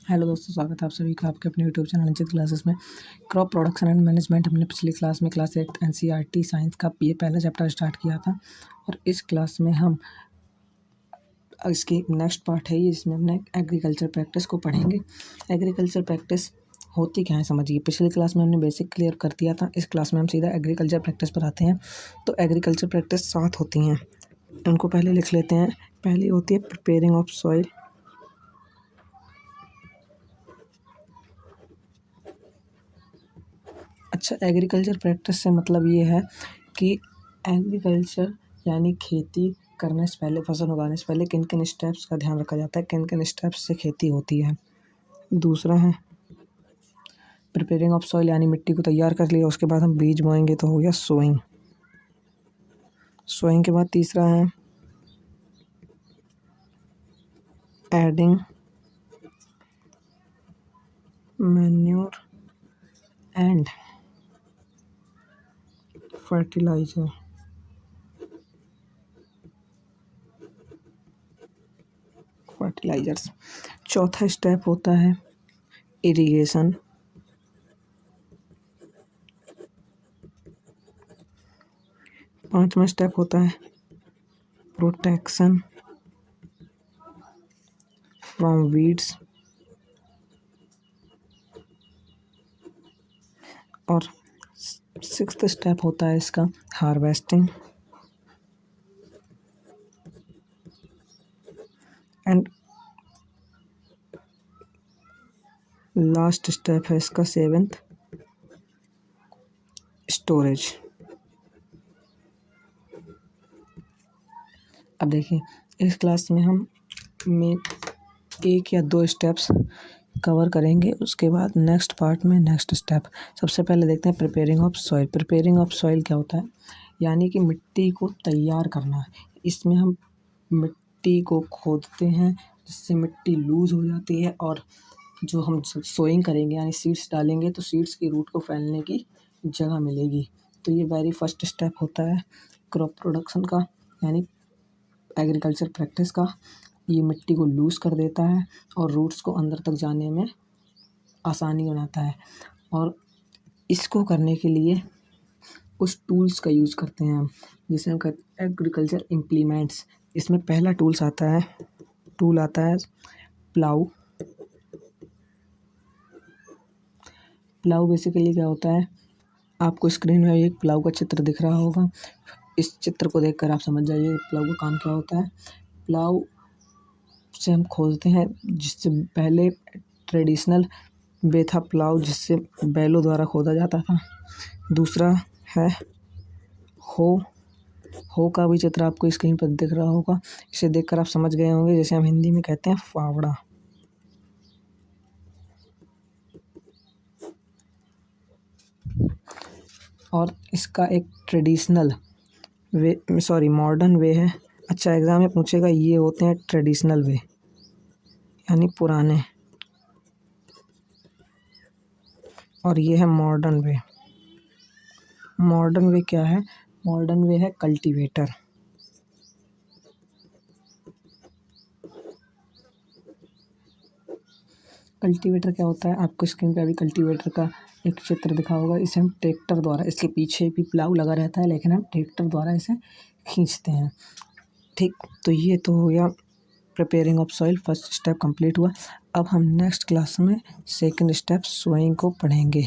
Hello दोस्तों, स्वागत है आप सभी का आपके अपने यूट्यूब चैनल अंचित क्लासेस में। क्रॉप प्रोडक्शन एंड मैनेजमेंट हमने पिछली क्लास में क्लास 8 एनसीईआरटी साइंस का ये पहला चैप्टर स्टार्ट किया था और इस क्लास में हम इसकी नेक्स्ट पार्ट है ये, इसमें हमने एग्रीकल्चर प्रैक्टिस को पढ़ेंगे। एग्रीकल्चर प्रैक्टिस होती क्या है समझिए। पिछली क्लास में हमने बेसिक क्लियर कर दिया था, इस क्लास में हम सीधा एग्रीकल्चर प्रैक्टिस पर आते हैं। तो एग्रीकल्चर प्रैक्टिस 7 होती हैं, उनको पहले लिख लेते हैं। पहली होती है प्रिपेयरिंग ऑफ सॉइल, अच्छा एग्रीकल्चर प्रैक्टिस से मतलब ये है कि एग्रीकल्चर यानी खेती करने से पहले, फसल उगाने से पहले किन किन स्टेप्स का ध्यान रखा जाता है, किन किन स्टेप्स से खेती होती है। दूसरा है प्रिपेयरिंग ऑफ सॉइल, यानी मिट्टी को तैयार कर लिया, उसके बाद हम बीज बोएंगे तो हो गया सोइंग। सोइंग के बाद तीसरा है एडिंग मैन्योर एंड फर्टिलाइजर्स। चौथा स्टेप होता है इरिगेशन। पांचवा स्टेप होता है प्रोटेक्शन फ्रॉम वीड्स और सिक्स्थ स्टेप होता है इसका हार्वेस्टिंग एंड लास्ट स्टेप है इसका 7th स्टोरेज। अब देखिए, इस क्लास में हम एक या दो स्टेप्स कवर करेंगे, उसके बाद नेक्स्ट पार्ट में नेक्स्ट स्टेप। सबसे पहले देखते हैं preparing of soil. Preparing of soil क्या होता है, यानी कि मिट्टी को तैयार करना है। इसमें हम मिट्टी को खोदते हैं जिससे मिट्टी लूज हो जाती है और जो हम सोइंग करेंगे यानी सीड्स डालेंगे तो सीड्स की रूट को फैलने की जगह मिलेगी। तो ये वेरी फर्स्ट स्टेप होता है क्रॉप प्रोडक्शन का, यानी एग्रीकल्चर प्रैक्टिस का। ये मिट्टी को लूज़ कर देता है और रूट्स को अंदर तक जाने में आसानी बनाता है। और इसको करने के लिए कुछ टूल्स का यूज़ करते हैं हम, जिसे हम कहते हैं एग्रीकल्चर इम्प्लीमेंट्स। इसमें पहला टूल आता है प्लाऊ। प्लाऊ बेसिकली क्या होता है, आपको स्क्रीन में एक प्लाऊ का चित्र दिख रहा होगा। इस चित्र को देखकर आप समझ जाइए प्लाऊ का काम क्या होता है। प्लाऊ से हम खोदते हैं, जिससे पहले ट्रेडिशनल वे था प्लाऊ, जिससे बैलों द्वारा खोदा जाता था। दूसरा है हो का भी चित्र आपको स्क्रीन पर दिख रहा होगा। इसे देखकर आप समझ गए होंगे, जैसे हम हिंदी में कहते हैं फावड़ा। और इसका एक मॉडर्न वे है। अच्छा, एग्जाम में पूछेगा, ये होते हैं ट्रेडिशनल वे यानी पुराने, और ये है मॉडर्न वे। मॉडर्न वे क्या है, मॉडर्न वे है कल्टीवेटर। कल्टीवेटर क्या होता है, आपको स्क्रीन पे अभी कल्टीवेटर का एक चित्र दिखा होगा। इसे हम ट्रैक्टर द्वारा, इसके पीछे भी प्लाऊ लगा रहता है लेकिन हम ट्रैक्टर द्वारा इसे खींचते हैं। ठीक, तो ये तो हो गया preparing of soil, first step complete हुआ। अब हम नेक्स्ट क्लास में सेकंड स्टेप सोइंग को पढ़ेंगे।